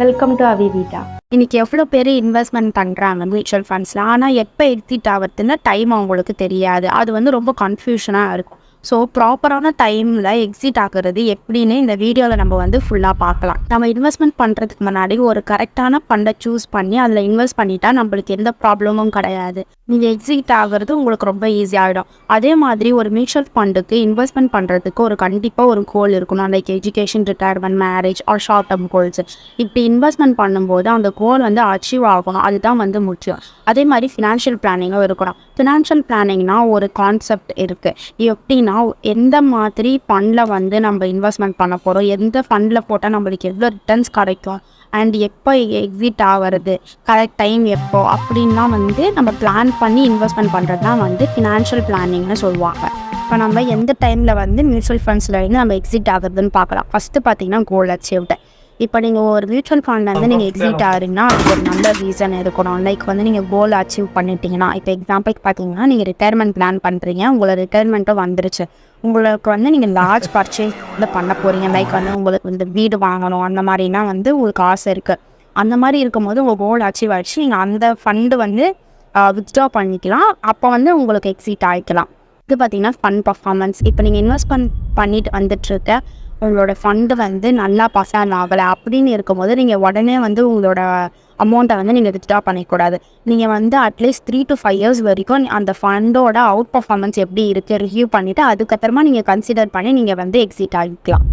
Welcome to அவிவிட்டா. இன்னைக்கு எவ்வளோ பேர் இன்வெஸ்ட்மெண்ட் பண்ணுறாங்க மியூச்சுவல் ஃபண்ட்ஸில். ஆனால் எப்போ எக்ஸிட் ஆகிறதுன்னு டைம் அவங்களுக்கு தெரியாது. அது வந்து ரொம்ப கன்ஃபியூஷனாக இருக்கும். ஸோ ப்ராப்பரான டைமில் எக்ஸிட் ஆகிறது எப்படின்னு இந்த வீடியோவில் நம்ம வந்து ஃபுல்லாக பார்க்கலாம். நம்ம இன்வெஸ்ட்மெண்ட் பண்ணுறதுக்கு முன்னாடி ஒரு கரெக்டான ஃபண்டை சூஸ் பண்ணி அதில் இன்வெஸ்ட் பண்ணிட்டா நம்மளுக்கு எந்த ப்ராப்ளமும் கிடையாது. நீங்கள் எக்ஸிட் ஆகிறது உங்களுக்கு ரொம்ப ஈஸியாகிடும். அதே மாதிரி ஒரு மியூச்சுவல் ஃபண்டுக்கு இன்வெஸ்ட்மெண்ட் பண்ணுறதுக்கு கண்டிப்பாக ஒரு கோல் இருக்கணும். Like education, retirement, marriage or short term goals. இப்படி இன்வெஸ்ட்மெண்ட் பண்ணும்போது அந்த கோல் வந்து அச்சீவ் ஆகணும். அதுதான் வந்து முக்கியம். அதே மாதிரி ஃபினான்ஷியல் பிளானிங்கும் இருக்கணும். ஃபினான்ஷியல் பிளானிங்னா ஒரு கான்செப்ட் இருக்குது. எப்படின்னா எந்த மாதிரி ஃபண்டில் வந்து நம்ம இன்வெஸ்ட்மெண்ட் பண்ண போகிறோம், எந்த ஃபண்டில் போட்டால் நம்மளுக்கு எவ்வளோ ரிட்டர்ன்ஸ் கிடைக்கும், அண்ட் எப்போ எக்ஸிட் ஆகிறது, கரெக்ட் டைம் எப்போ அப்படின்லாம் வந்து நம்ம பிளான் பண்ணி இன்வெஸ்ட்மெண்ட் பண்ணுறது தான் வந்து ஃபினான்ஷியல் பிளானிங்னு சொல்லுவாங்க. இப்போ நம்ம எந்த டைமில் வந்து மியூச்சுவல் ஃபண்ட்ஸில் இருந்து நம்ம எக்ஸிட் ஆகுறதுன்னு பார்க்கலாம். ஃபஸ்ட்டு பார்த்தீங்கன்னா கோல் அச்சீவ்டு. இப்போ நீங்கள் ஒரு மியூச்சுவல் ஃபண்ட்லேருந்து நீங்கள் எக்ஸிட் ஆகிறீங்கன்னா அதுக்கு ஒரு நல்ல ரீசன் இருக்கணும். லைக் வந்து நீங்கள் கோல் அச்சீவ் பண்ணிட்டீங்கன்னா, இப்போ எக்ஸாம்பிளுக்கு பார்த்தீங்கன்னா நீங்கள் ரிட்டையர்மெண்ட் பிளான் பண்ணுறீங்க, உங்களை ரிட்டையர்மெண்ட்டும் வந்துருச்சு. உங்களுக்கு வந்து நீங்கள் லார்ஜ் பர்ச்சேஸ் வந்து பண்ண போகிறீங்க. லைக் வந்து உங்களுக்கு வந்து வீடு வாங்கணும், அந்த மாதிரினா வந்து உங்களுக்கு ஆசை இருக்குது. அந்த மாதிரி இருக்கும்போது உங்கள் கோல் அச்சீவ் ஆகிடுச்சு. நீங்கள் அந்த ஃபண்டு வந்து வித்ட்ரா பண்ணிக்கலாம். அப்போ வந்து உங்களுக்கு எக்ஸிட் ஆகிக்கலாம். இது பார்த்தீங்கன்னா ஃபண்ட் பர்ஃபார்மன்ஸ். இப்போ நீங்கள் இன்வெஸ்ட்மெண்ட் பண்ணிட்டு வந்துட்டுருக்க உங்களோட ஃபண்டு வந்து நல்லா பர்ஃபார்ம் ஆகலை அப்படின்னு இருக்கும்போது நீங்கள் உடனே வந்து உங்களோட அமௌண்ட்டை வந்து நீங்கள் வித்ட்ரா பண்ணிக்கூடாது. நீங்கள் வந்து அட்லீஸ்ட் 3 to 5 years வரைக்கும் அந்த ஃபண்டோட அவுட் பர்ஃபார்மன்ஸ் எப்படி இருக்குது ரிவ்யூ பண்ணிவிட்டு அதுக்கப்புறமா நீங்கள் கன்சிடர் பண்ணி நீங்கள் வந்து எக்ஸிட் ஆகிக்கலாம்.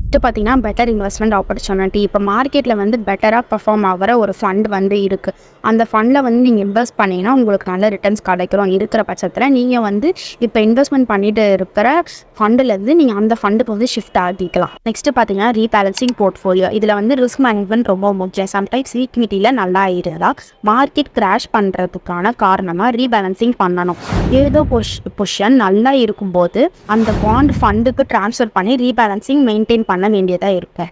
இப்போ பார்த்தீங்கன்னா பெட்டர் இன்வெஸ்ட்மெண்ட் ஆப்பர்ச்சுனிட்டி. இப்போ மார்க்கெட்டில் வந்து பெட்டராக பர்ஃபார்ம் ஆகிற ஒரு ஃபண்ட் வந்து இருக்குது. அந்த ஃபண்டில் வந்து நீங்கள் இன்வெஸ்ட் பண்ணிங்கன்னா உங்களுக்கு நல்ல ரிட்டர்ன்ஸ் கிடைக்கிறோம். இருக்கிற பட்சத்தில் நீங்கள் வந்து இப்போ இன்வெஸ்ட்மெண்ட் பண்ணிட்டு இருக்கிற ஃபண்டுலேருந்து நீங்கள் அந்த ஃபண்டுக்கு வந்து ஷிஃப்ட் ஆகிக்கலாம். நெக்ஸ்ட்டு பார்த்தீங்கன்னா ரீபேலன்சிங் போர்ட்ஃபோலியோ. இதில் வந்து ரிஸ்க் மேனேஜ்மெண்ட் ரொம்ப முக்கியம். சம்டைம்ஸ் ஈக்விட்டியில் நல்லா இருந்தால் மார்க்கெட் கிராஷ் பண்ணுறதுக்கான காரணமாக ரீபேலன்சிங் பண்ணணும். ஏதோ பொசிஷன் நல்லா இருக்கும்போது அந்த பாண்ட் ஃபண்டுக்கு ட்ரான்ஸ்ஃபர் பண்ணி ரீபேலன்சிங் மெயின்டைன் பண்ண வேண்டியதாக இருக்கு.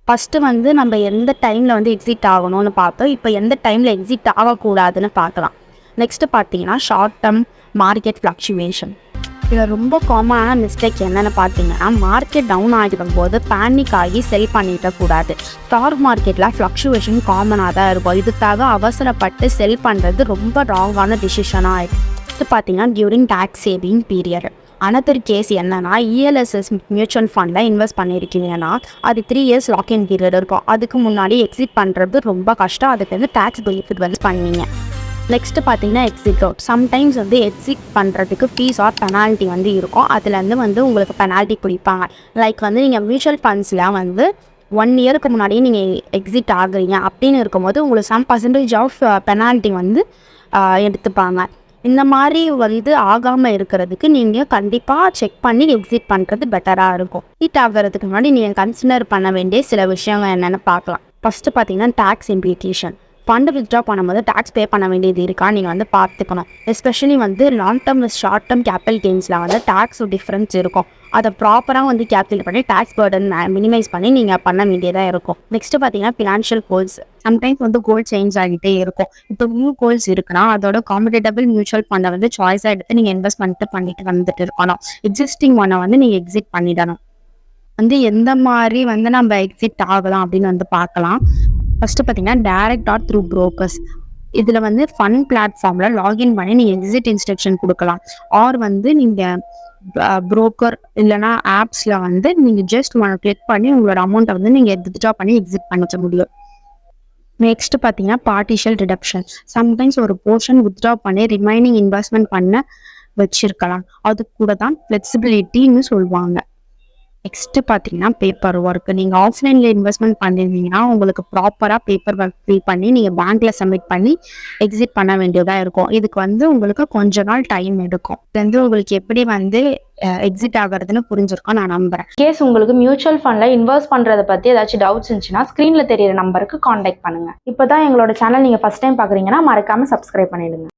ஃபஸ்ட்டு வந்து நம்ம எந்த டைமில் வந்து எக்ஸிட் ஆகணும்னு பார்த்தோம். இப்போ எந்த டைமில் எக்ஸிட் ஆகக்கூடாதுன்னு பார்க்கலாம். நெக்ஸ்ட்டு பார்த்தீங்கன்னா ஷார்ட் டேர்ம் மார்க்கெட் ஃப்ளக்சுவேஷன். இதில் ரொம்ப காமனான மிஸ்டேக் என்னென்னு பார்த்தீங்கன்னா மார்க்கெட் டவுன் ஆகிடும் போது பேனிக் ஆகி செல் பண்ணிடக்கூடாது. ஸ்டாக் மார்க்கெட்டில் ஃப்ளக்சுவேஷன் காமனாக தான் இருக்கும். இதுக்காக அவசரப்பட்டு செல் பண்ணுறது ரொம்ப ராங்கான டிசிஷனாக ஆகிடும். இது பார்த்தீங்கன்னா during tax saving period. Another case என்னன்னா இஎல்எஸ்எஸ் மியூச்சுவல் ஃபண்டில் இன்வெஸ்ட் பண்ணியிருக்கீங்கன்னா அது 3 years லாக்இன் பீரியட் இருக்கும். அதுக்கு முன்னாடி எக்ஸிட் பண்ணுறது ரொம்ப கஷ்டம். அதுக்கு வந்து டேக்ஸ் பெனிஃபிட் வந்து பண்ணுவீங்க. நெக்ஸ்ட்டு பார்த்தீங்கன்னா எக்ஸிட் அவுட். சம்டைம்ஸ் வந்து எக்ஸிட் பண்ணுறதுக்கு ஃபீஸ் ஆர் பெனால்ட்டி வந்து இருக்கும். அதுலேருந்து வந்து உங்களுக்கு பெனால்ட்டி பிடிப்பாங்க. லைக் வந்து நீங்கள் மியூச்சுவல் ஃபண்ட்ஸில் வந்து 1 yearக்கு முன்னாடியே நீங்கள் எக்ஸிட் ஆகுறீங்க அப்படின்னு இருக்கும்போது உங்களுக்கு some percentage ஆஃப் பெனால்ட்டி வந்து எடுத்துப்பாங்க. இந்த மாதிரி வந்து ஆகாமல் இருக்கிறதுக்கு நீங்கள் கண்டிப்பாக செக் பண்ணி எக்ஸிட் பண்ணுறது பெட்டராக இருக்கும். எக்ஸிட் ஆகிறதுக்கு முன்னாடி நீங்கள் கன்சிடர் பண்ண வேண்டிய சில விஷயங்கள் என்னென்னு பார்க்கலாம். ஃபஸ்ட்டு பார்த்தீங்கன்னா டேக்ஸ் இம்ப்ளிகேஷன். ஃபண்டு வித்ட்ரா பண்ணும்போது டேக்ஸ் பே பண்ண வேண்டியது இருக்கா நீங்கள் வந்து பார்த்துக்கணும். எஸ்பெஷலி வந்து long term short term capital கெயின்ஸில் வந்து டேக்ஸ் டிஃப்ரென்ஸ் இருக்கும். அதை ப்ராப்பராக வந்து கேல்குலேட் பண்ணி டேக்ஸ் பர்டன் மினிமைஸ் பண்ணி நீங்கள் பண்ண வேண்டியதாக இருக்கும். நெக்ஸ்ட்டு பார்த்தீங்கன்னா ஃபினான்ஷியல் கோல்ஸ். சம்டைம்ஸ் வந்து கோல் சேஞ்ச் ஆகிட்டே இருக்கும். இப்போ நியூ கோல்ஸ் இருக்குன்னா அதோட காம்படேட்டபிள் மியூச்சுவல் ஃபண்டை வந்து சாய்ஸாக எடுத்து நீங்கள் இன்வெஸ்ட்மெண்ட் பண்ணிட்டு வந்துட்டு இருக்கணும். எக்ஸிஸ்டிங் ஒன்னை வந்து நீங்கள் எக்ஸிட் பண்ணிடணும். வந்து எந்த மாதிரி வந்து நம்ம எக்ஸிட் ஆகலாம் அப்படின்னு வந்து பார்க்கலாம். ஃபஸ்ட்டு பார்த்தீங்கன்னா டைரக்ட் ஆர் த்ரூ புரோக்கர்ஸ். இதில் வந்து ஃபண்ட் பிளாட்ஃபார்மில் லாகின் பண்ணி நீங்கள் எக்ஸிட் இன்ஸ்ட்ரக்ஷன் கொடுக்கலாம். ஆர் வந்து நீங்கள் புரோக்கர் இல்லைனா ஆப்ஸில் வந்து நீங்கள் ஜஸ்ட் கிளிக் பண்ணி உங்களோட அமௌண்ட்டை வந்து நீங்கள் வித்ட்ரா பண்ணி எக்ஸிட் பண்ணிக்க முடியும். நெக்ஸ்ட் பார்த்தீங்கன்னா பார்ட்டிஷியல் ரிடக்ஷன். சம்டைம்ஸ் ஒரு போர்ஷன் வித்ட்ரா பண்ணி ரிமைனிங் இன்வெஸ்ட்மெண்ட் பண்ண வச்சிருக்கலாம். அது கூட தான் ஃப்ளெக்சிபிலிட்டின்னு சொல்லுவாங்க. நெக்ஸ்ட்டு பார்த்தீங்கன்னா பேப்பர் ஒர்க். நீங்கள் ஆஃப்லைனில் இன்வெஸ்ட்மெண்ட் பண்ணியிருந்தீங்கன்னா உங்களுக்கு ப்ராப்பராக பேப்பர் ஒர்க் ஃபில் பண்ணி நீங்கள் பேங்க்கில் சப்மிட் பண்ணி எக்ஸிட் பண்ண வேண்டியதாக இருக்கும். இதுக்கு வந்து உங்களுக்கு கொஞ்ச நாள் டைம் எடுக்கும். இது வந்து உங்களுக்கு எப்படி வந்து எக்ஸிட் ஆகிறதுன்னு புரிஞ்சிருக்கோம் நான் நம்புகிறேன். கேஸ் உங்களுக்கு மியூச்சுவல் ஃபண்டில் இன்வெஸ்ட் பண்ணுறதை பற்றி ஏதாச்சும் டவுட்ஸ் இருந்துச்சுன்னா ஸ்க்ரீனில் தெரியிற நம்பருக்கு காண்டாக்ட் பண்ணுங்கள். இப்போ தான் எங்களோட சேனல் நீங்கள் ஃபஸ்ட் டைம் பார்க்குறீங்கன்னா மறக்காமல் சப்ஸ்கிரைப் பண்ணிவிடுங்க.